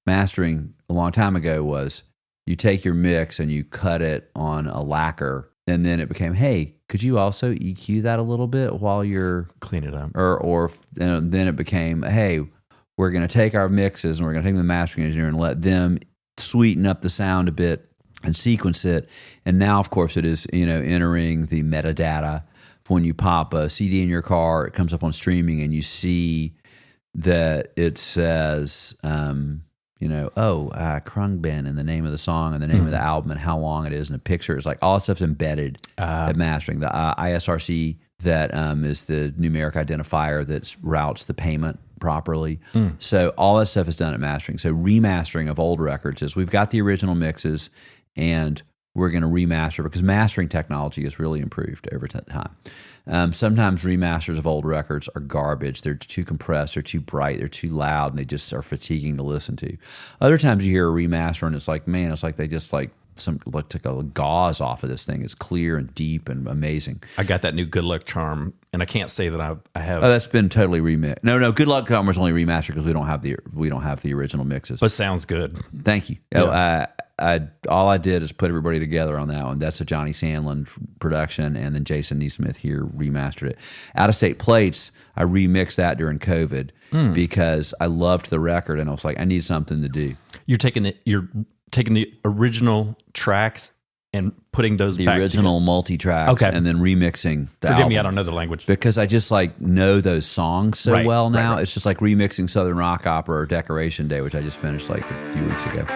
C: Mastering a long time ago was you take your mix and you cut it on a lacquer, and then it became, hey, could you also EQ that a little bit while you're
B: clean it up,
C: or and then it became, hey, we're going to take our mixes and we're going to take the mastering engineer and let them sweeten up the sound a bit and sequence it. And now, of course, it is entering the metadata. When you pop a CD in your car, it comes up on streaming, and you see that it says. Krungbin and the name of the song and the name of the album and how long it is and the picture. It's like all that stuff's embedded at mastering. The ISRC that is the numeric identifier that routes the payment properly. So all that stuff is done at mastering. So remastering of old records is we've got the original mixes and we're going to remaster because mastering technology has really improved over time. Sometimes remasters of old records are garbage. They're too compressed, they're too bright, they're too loud, and they just are fatiguing to listen to. Other times you hear a remaster and it's like, man, it's like they just took a gauze off of this thing. It's clear and deep and amazing.
B: I got that new Good Luck Charm, and I can't say that I have.
C: Oh, that's been totally remixed. No, Good Luck Charm was only remastered because we don't have the original mixes.
B: But sounds good.
C: Thank you.
B: Yeah.
C: All I did is put everybody together on that one. That's a Johnny Sandlin production, and then Jason Neesmith here remastered it. Out of State Plates, I remixed that during COVID because I loved the record, and I was like, I need something to do.
B: You're taking the original tracks and putting those
C: the
B: back
C: original
B: together.
C: multi-tracks, and then remixing the
B: Forgive
C: album.
B: me, I don't know the language.
C: Because I just know those songs so well now.
B: Right.
C: It's just like remixing Southern Rock Opera or Decoration Day, which I just finished like a few weeks ago.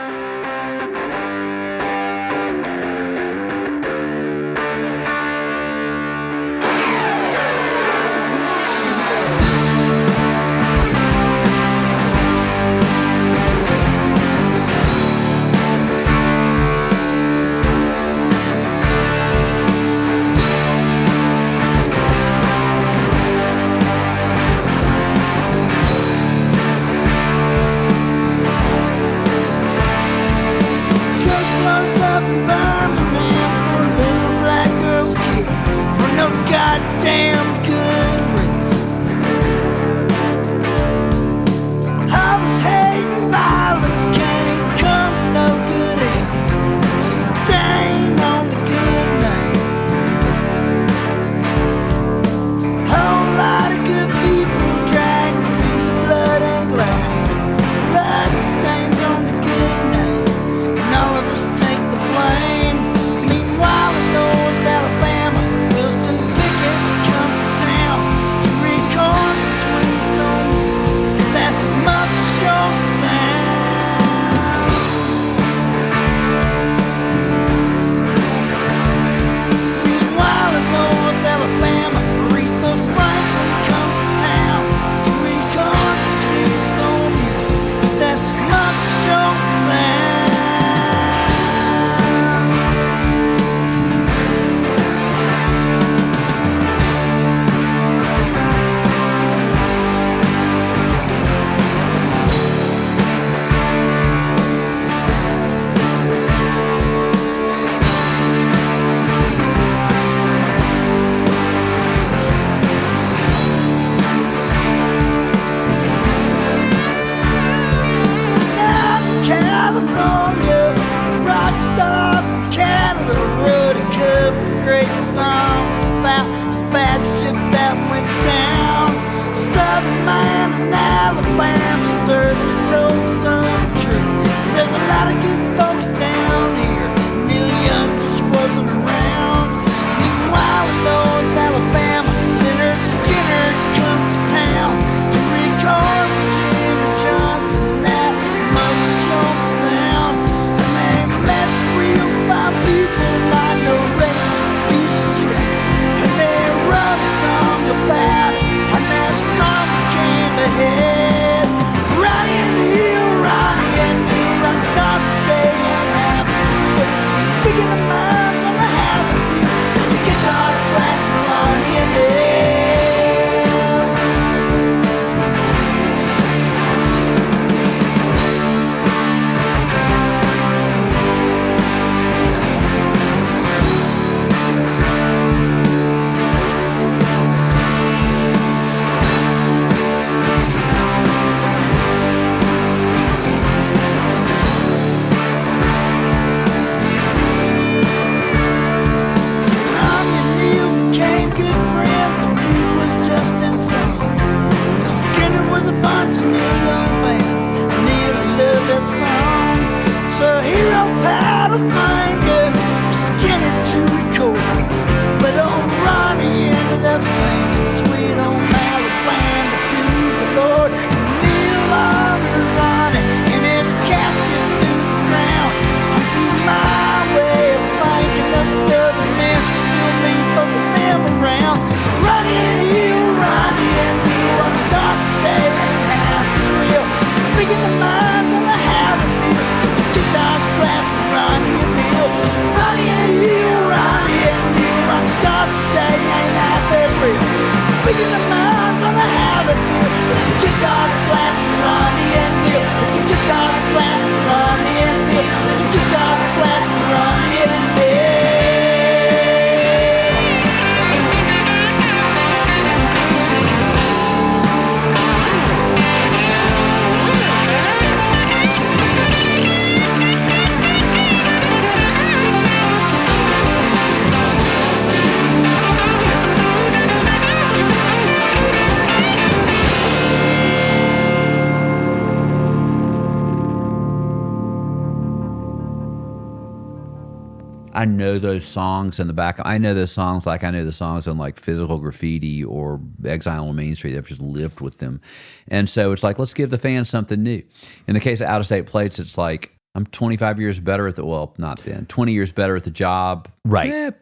C: I know those songs in the back. I know those songs like I know the songs on like Physical Graffiti or Exile on Main Street. I've just lived with them. And so it's like, let's give the fans something new. In the case of Out of State Plates, it's like, I'm 25 years better at not then, 20 years better at the job.
B: Right.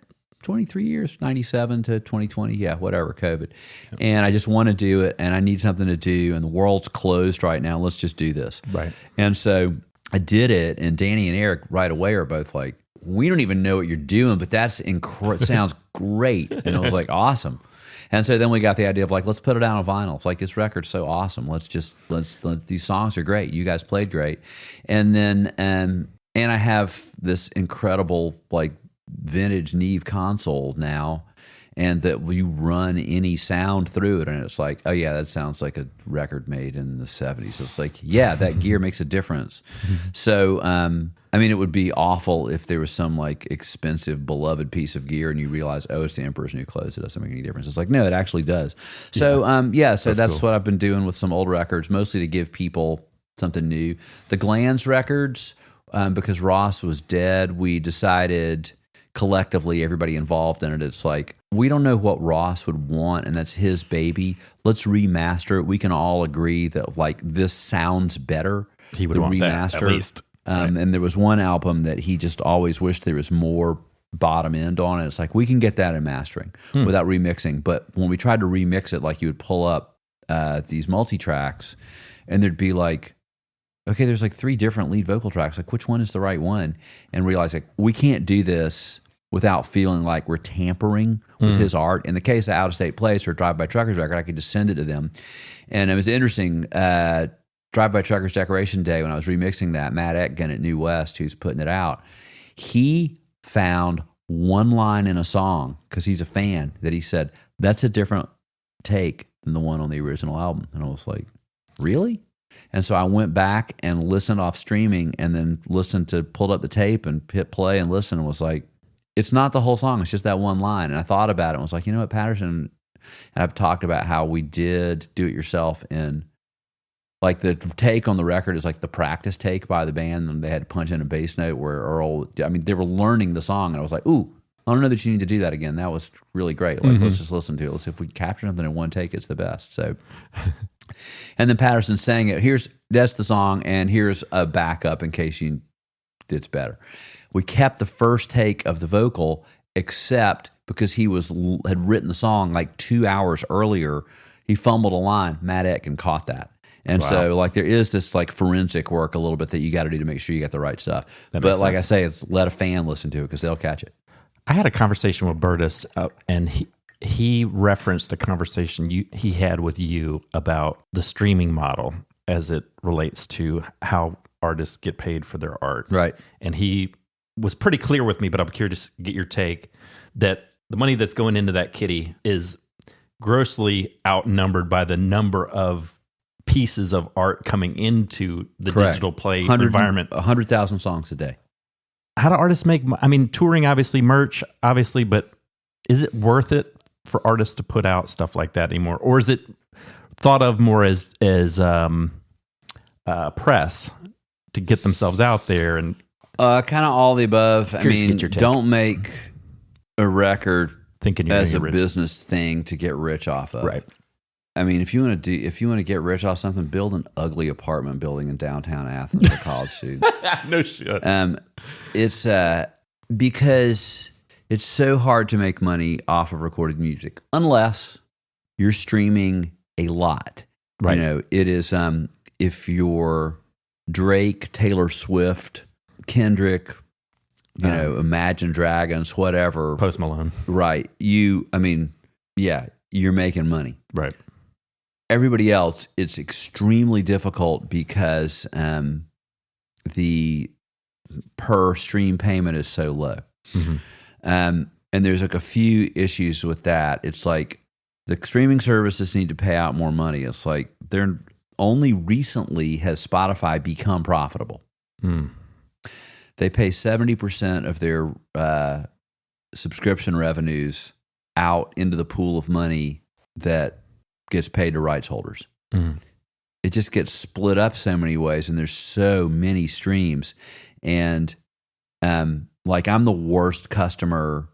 C: 23 years, 97 to 2020. Yeah, whatever, COVID. And I just want to do it and I need something to do. And the world's closed right now. Let's just do this.
B: Right.
C: And so I did it. And Danny and Eric right away are both like, we don't even know what you're doing, but that's sounds great. And it was like, awesome. And so then we got the idea of like, let's put it out on vinyl. It's like, this record's so awesome. Let's these songs are great. You guys played great. And then, and I have this incredible like vintage Neve console now, and that you run any sound through it. And it's like, oh yeah, that sounds like a record made in the 70s. It's like, yeah, that gear makes a difference. So, I mean, it would be awful if there was some like expensive, beloved piece of gear and you realize, oh, it's the Emperor's New Clothes. It doesn't make any difference. It's like, no, it actually does. So, so that's
B: cool.
C: what I've been doing with some old records, mostly to give people something new. The Glands records, because Ross was dead, we decided collectively, everybody involved in it, it's like, we don't know what Ross would want, and that's his baby. Let's remaster it. We can all agree that like this sounds better.
B: He would want that, at least.
C: And there was one album that he just always wished there was more bottom end on it. It's like, we can get that in mastering without remixing. But when we tried to remix it, like you would pull up these multi-tracks and there'd be like, okay, there's like 3 different lead vocal tracks. Like, which one is the right one? And realize like, we can't do this without feeling like we're tampering with his art. In the case of Out of State Place or Drive By Truckers record, I could just send it to them. And it was interesting, Drive By Truckers Decoration Day, when I was remixing that, Matt Etkin at New West, who's putting it out, he found one line in a song, because he's a fan, that he said, that's a different take than the one on the original album. And I was like, really? And so I went back and listened off streaming and then pulled up the tape and hit play and listened and was like, it's not the whole song. It's just that one line. And I thought about it and was like, you know what, Patterson, and I've talked about how we did Do It Yourself in, like the take on the record is like the practice take by the band, and they had to punch in a bass note where Earl, I mean, they were learning the song, and I was like, ooh, I don't know that you need to do that again. That was really great. Like, let's just listen to it. Let's see if we capture something in one take, it's the best. So, and then Patterson sang it. That's the song, and here's a backup in case it's better. We kept the first take of the vocal, except because he had written the song like 2 hours earlier. He fumbled a line. Matt Etkin caught that. And so, like, there is this, like, forensic work a little bit that you got to do to make sure you got the right stuff. But, like I say, it's let a fan listen to it because they'll catch it.
B: I had a conversation with Burtis, and he referenced a conversation he had with you about the streaming model as it relates to how artists get paid for their art.
C: Right.
B: And he was pretty clear with me, but I'm curious to get your take, that the money that's going into that kitty is grossly outnumbered by the number of pieces of art coming into the digital play environment.
C: 100,000 songs a day.
B: How do artists make, I mean, touring, obviously, merch, obviously, but is it worth it for artists to put out stuff like that anymore? Or is it thought of more as press to get themselves out there? And
C: kind of all the above. I mean, don't make a record
B: thinking you're
C: as a
B: rich.
C: Business thing to get rich off of.
B: Right.
C: I mean, if you want to get rich off something, build an ugly apartment building in downtown Athens for college students.
B: No shit.
C: It's because it's so hard to make money off of recorded music unless you're streaming a lot.
B: Right.
C: You know, it is if you're Drake, Taylor Swift, Kendrick, you know, Imagine Dragons, whatever.
B: Post Malone.
C: Right. You're making money.
B: Right.
C: Everybody else, it's extremely difficult because the per stream payment is so low.
B: Mm-hmm.
C: And there's like a few issues with that. It's like the streaming services need to pay out more money. It's like they're only recently has Spotify become profitable. They pay 70% of their subscription revenues out into the pool of money that gets paid to rights holders. It just gets split up so many ways, and there's so many streams. And Like I'm the worst customer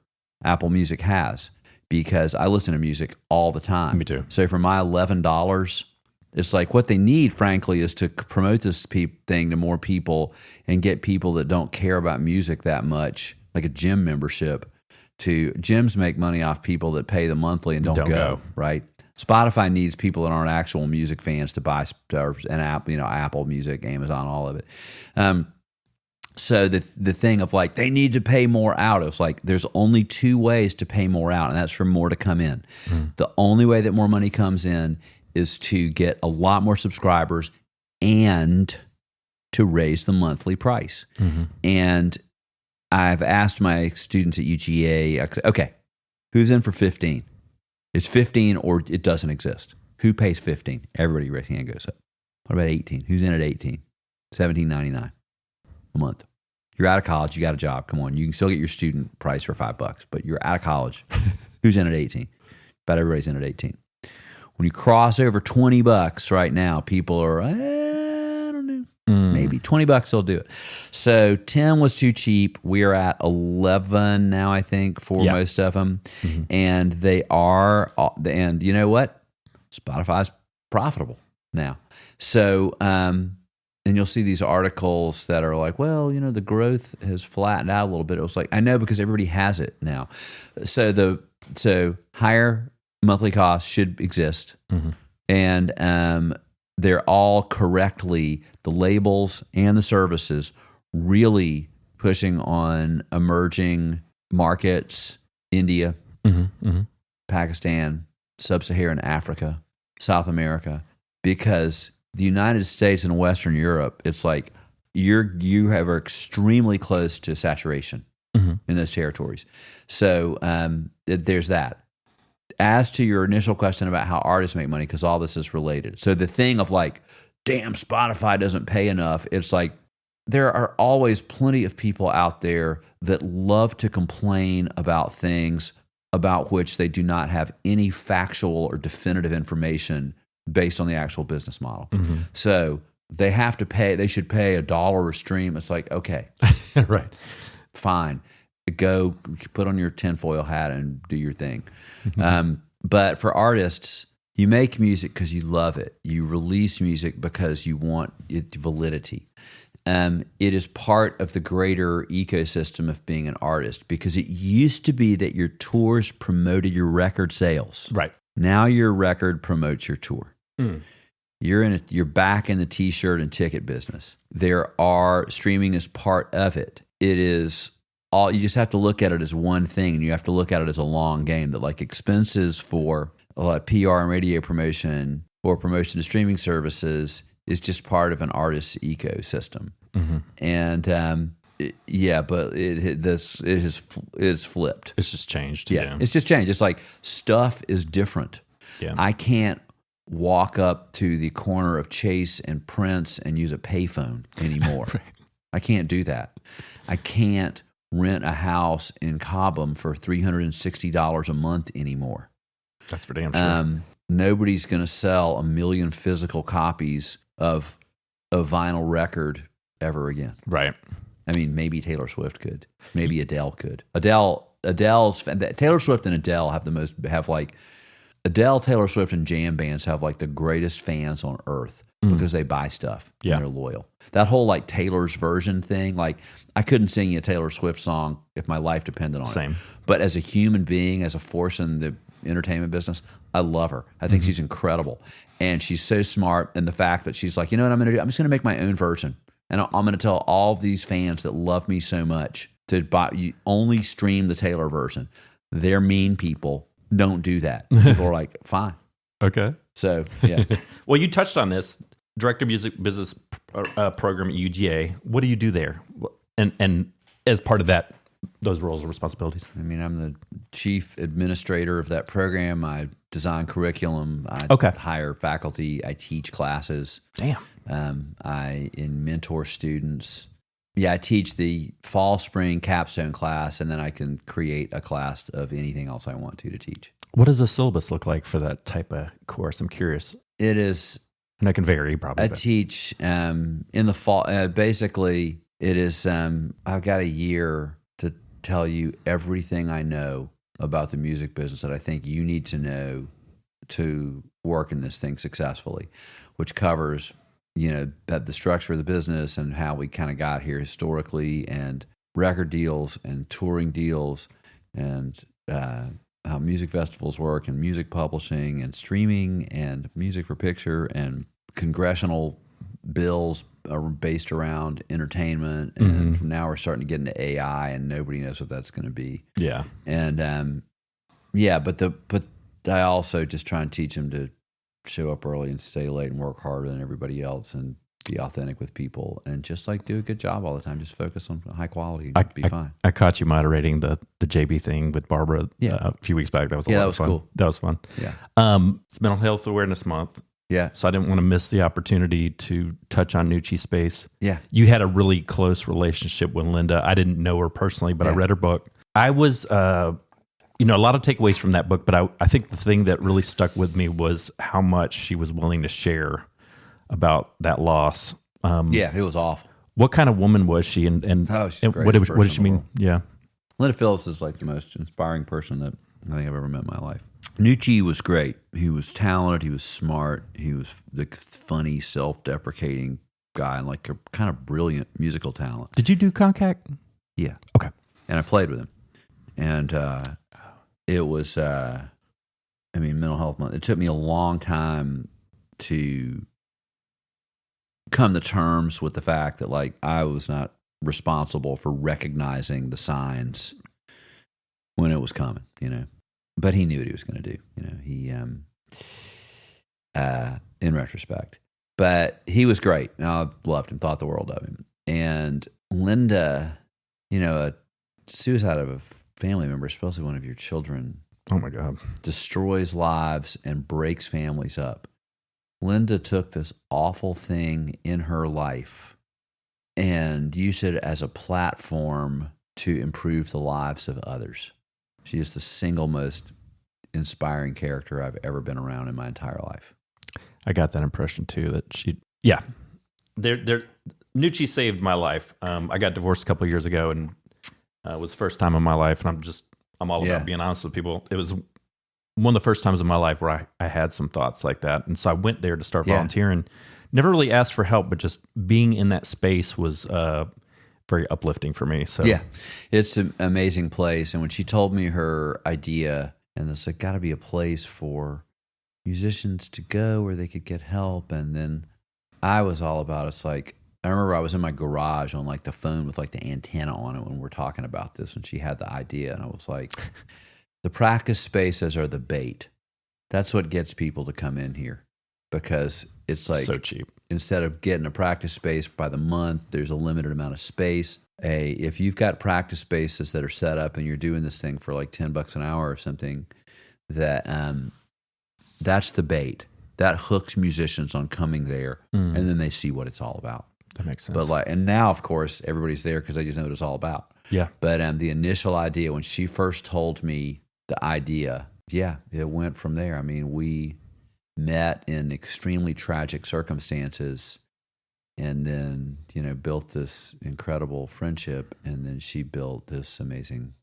C: Apple Music has because I listen to music all the time.
B: Me too.
C: So for my $11, it's like what they need, frankly, is to promote this thing to more people and get people that don't care about music that much, like a gym membership. Gyms make money off people that pay the monthly and don't go, right? Spotify needs people that aren't actual music fans to buy an app, Apple Music, Amazon, all of it. So the thing of like they need to pay more out. It's like there's only two ways to pay more out, and that's for more to come in. The only way that more money comes in is to get a lot more subscribers and to raise the monthly price. And I've asked my students at UGA, okay, who's in for 15? It's 15 or it doesn't exist. Who pays 15? Everybody raise hand goes up. What about 18? Who's in at 18? $17.99 a month. You're out of college, you got a job. Come on, you can still get your student price for $5, but you're out of college. Who's in at 18? About everybody's in at 18. When you cross over $20 right now, people are, I don't know, maybe $20 they'll do it. So 10 was too cheap. We are at 11 now, I think, for most of them. And they are, and you know what? Spotify's profitable now. So, and you'll see these articles that are like, well, the growth has flattened out a little bit. It was like, I know because everybody has it now. So higher monthly costs should exist. And they're all correctly, the labels and the services, really pushing on emerging markets, India, Pakistan, Sub-Saharan Africa, South America, because the United States and Western Europe, it's like you are extremely close to saturation in those territories. So there's that. As to your initial question about how artists make money, because all this is related. So the thing of like, damn, Spotify doesn't pay enough. It's like there are always plenty of people out there that love to complain about things about which they do not have any factual or definitive information based on the actual business model. So they have to pay, they should pay $1 a stream. It's like, okay,
B: right,
C: fine. Go put on your tinfoil hat and do your thing. But for artists, you make music because you love it. You release music because you want its validity. It is part of the greater ecosystem of being an artist because it used to be that your tours promoted your record sales.
B: Right.
C: Now your record promotes your tour. You're back in the T-shirt and ticket business. Streaming is part of it. It is all, you just have to look at it as one thing, and you have to look at it as a long game. That like expenses for PR and radio promotion or promotion to streaming services is just part of an artist's ecosystem. And but it is flipped.
B: It's just changed.
C: Yeah, it's just changed. It's like stuff is different.
B: Yeah,
C: I can't walk up to the corner of Chase and Prince and use a payphone anymore.
B: Right.
C: I can't do that. I can't rent a house in Cobham for $360 a month anymore.
B: That's for damn sure.
C: Nobody's going to sell 1 million physical copies of a vinyl record ever again.
B: Right.
C: I mean, maybe Taylor Swift could. Maybe Adele could. Taylor Swift and Adele Adele, Taylor Swift, and jam bands have like the greatest fans on earth because they buy stuff and they're loyal. That whole like Taylor's version thing, like I couldn't sing you a Taylor Swift song if my life depended on it. But as a human being, as a force in the entertainment business, I love her. I think she's incredible. And she's so smart. And the fact that she's like, you know what I'm going to do? I'm just going to make my own version. And I'm going to tell all of these fans that love me so much to you only stream the Taylor version. They're mean people. Don't do that. People are like, fine.
B: Okay.
C: So, yeah.
B: Well, you touched on this director of music business program at UGA. What do you do there? And as part of that, those roles and responsibilities?
C: I mean, I'm the chief administrator of that program. I design curriculum. I hire faculty. I teach classes.
B: Damn.
C: I mentor students. Yeah, I teach the fall, spring capstone class, and then I can create a class of anything else I want to teach.
B: What does the syllabus look like for that type of course? I'm curious.
C: It is...
B: And that can vary, probably.
C: I teach in the fall, basically, It is. I've got a year to tell you everything I know about the music business that I think you need to know to work in this thing successfully, which covers, that the structure of the business and how we kind of got here historically, and record deals and touring deals, and how music festivals work, and music publishing and streaming and music for picture, and congressional bills are based around entertainment. And now we're starting to get into AI, and nobody knows what that's going to be.
B: Yeah.
C: And but I also just try and teach them to show up early and stay late and work harder than everybody else, and be authentic with people, and just like do a good job all the time. Just focus on high quality. Be fine.
B: I caught you moderating the JB thing with Barbara a few weeks back. That was a lot of fun.
C: Cool.
B: That was fun.
C: Yeah.
B: It's Mental Health Awareness Month.
C: Yeah.
B: So I didn't want to miss the opportunity to touch on Nuci Space.
C: Yeah.
B: You had a really close relationship with Linda. I didn't know her personally, but I read her book. I was, a lot of takeaways from that book, but I think the thing that really stuck with me was how much she was willing to share about that loss.
C: It was awful.
B: What kind of woman was she? And
C: she's the
B: what
C: greatest
B: did she
C: person in the
B: mean?
C: world.
B: Yeah.
C: Linda Phillips is like the most inspiring person that I think I've ever met in my life. Nuci was great. He was talented. He was smart. He was the funny, self-deprecating guy, and like a kind of brilliant musical talent.
B: Did you do Concac?
C: Yeah.
B: Okay.
C: And I played with him. And it was, Mental Health Month. It took me a long time to come to terms with the fact that, like, I was not responsible for recognizing the signs when it was coming, But he knew what he was going to do, He, in retrospect, but he was great. I loved him, thought the world of him. And Linda, a suicide of a family member, especially one of your children,
B: oh my God,
C: destroys lives and breaks families up. Linda took this awful thing in her life and used it as a platform to improve the lives of others. She is the single most inspiring character I've ever been around in my entire life.
B: I got that impression too, that Nuci saved my life. I got divorced a couple of years ago, and it was the first time in my life, and I'm all about being honest with people. It was one of the first times in my life where I had some thoughts like that. And so I went there to start volunteering. Never really asked for help, but just being in that space was very uplifting for me. So
C: it's an amazing place. And when she told me her idea, and it's like, got to be a place for musicians to go where they could get help. And then I was all about, it's like, I remember I was in my garage on like the phone with like the antenna on it when we're talking about this, and she had the idea, and I was like, the practice spaces are the bait. That's what gets people to come in here, because it's like
B: so cheap.
C: Instead of getting a practice space by the month, there's a limited amount of space. If you've got practice spaces that are set up and you're doing this thing for like $10 an hour or something, that's the bait. That hooks musicians on coming there, and then they see what it's all about.
B: That makes sense.
C: But and now, of course, everybody's there because they just know what it's all about.
B: Yeah.
C: But the initial idea, when she first told me the idea, it went from there. I mean, we met in extremely tragic circumstances, and then built this incredible friendship, and then she built this amazing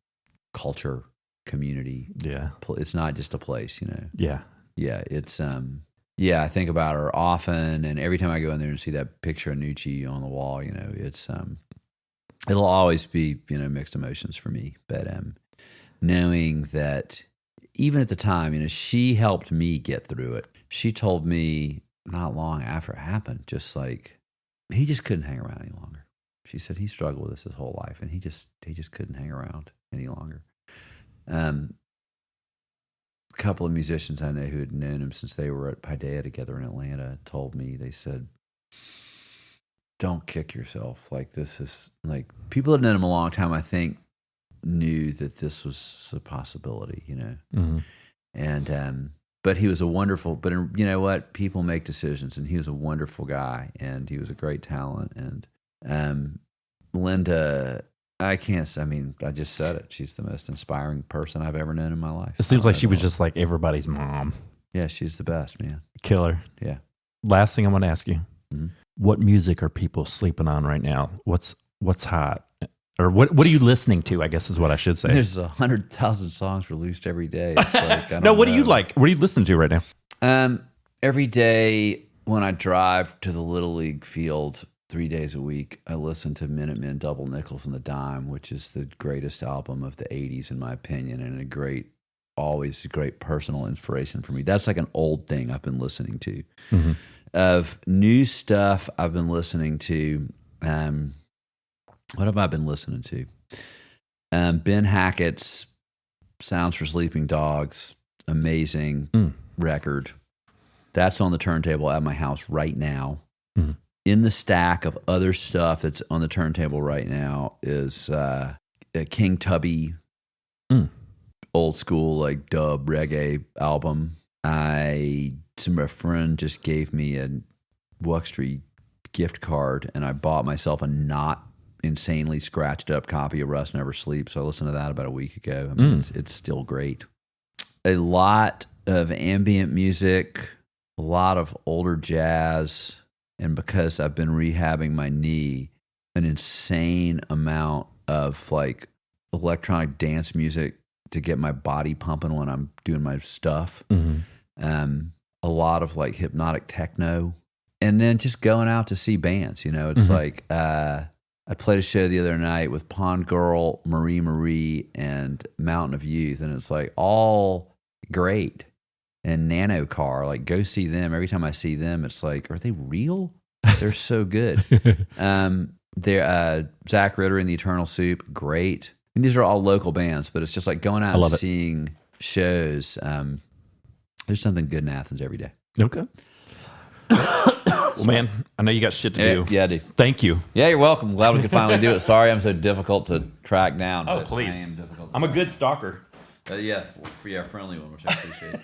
C: culture community.
B: Yeah.
C: It's not just a place,
B: Yeah.
C: Yeah, it's I think about her often, and every time I go in there and see that picture of Nuci on the wall, it's it'll always be mixed emotions for me. But knowing that even at the time, she helped me get through it. She told me not long after it happened, just like, he just couldn't hang around any longer. She said he struggled with this his whole life, and he just couldn't hang around any longer. A couple of musicians I know who had known him since they were at Paideia together in Atlanta told me, they said, don't kick yourself. Like, this is like, people that have known him a long time, I think, knew that this was a possibility,
B: Mm-hmm.
C: And but he was a wonderful, but you know what, people make decisions, and he was a wonderful guy, and he was a great talent. And Linda, I just said it, she's the most inspiring person I've ever known in my life.
B: It seems like she was just like everybody's mom.
C: Yeah, she's the best, man.
B: Killer.
C: Yeah.
B: Last thing I want to ask you,
C: Mm-hmm.
B: what music are people sleeping on right now? What's what's hot? Or what are you listening to, I guess is what I should say.
C: There's 100,000 songs released every day. It's like, I don't
B: No, what
C: know.
B: do you like? What are you listening to right now?
C: Every day when I drive to the Little League field 3 days a week, I listen to Minutemen, Double Nickels, and the Dime, which is the greatest album of the 80s, in my opinion, and always a great personal inspiration for me. That's like an old thing I've been listening to.
B: Mm-hmm.
C: Of new stuff I've been listening to, what have I been listening to? Ben Hackett's Sounds for Sleeping Dogs, amazing record. That's on the turntable at my house right now.
B: Mm-hmm.
C: In the stack of other stuff that's on the turntable right now is a King Tubby, old school like dub reggae album. My friend just gave me a Wuxtree gift card, and I bought myself a not insanely scratched up copy of Rust Never Sleeps. So I listened to that about a week ago. I mean, it's still great. A lot of ambient music, a lot of older jazz, and because I've been rehabbing my knee, an insane amount of like electronic dance music to get my body pumping when I'm doing my stuff. A lot of like hypnotic techno, and then just going out to see bands. You know, it's like I played a show the other night with Pond Girl, Marie, and Mountain of Youth, and it's like all great. And Nano Car, like go see them. Every time I see them, it's like, are they real? They're so good. They're Zach Ritter and the Eternal Soup, great. And these are all local bands, but it's just like going out and seeing shows. There's something good in Athens every day.
B: Okay. Well, man, I know you got shit to do.
C: Yeah, I do.
B: Thank you.
C: Yeah, you're welcome. Glad we could finally do it. Sorry I'm so difficult to track down.
B: Oh,
C: but
B: please.
C: I am difficult.
B: I'm a good stalker.
C: Yeah, for a friendly one, which I appreciate.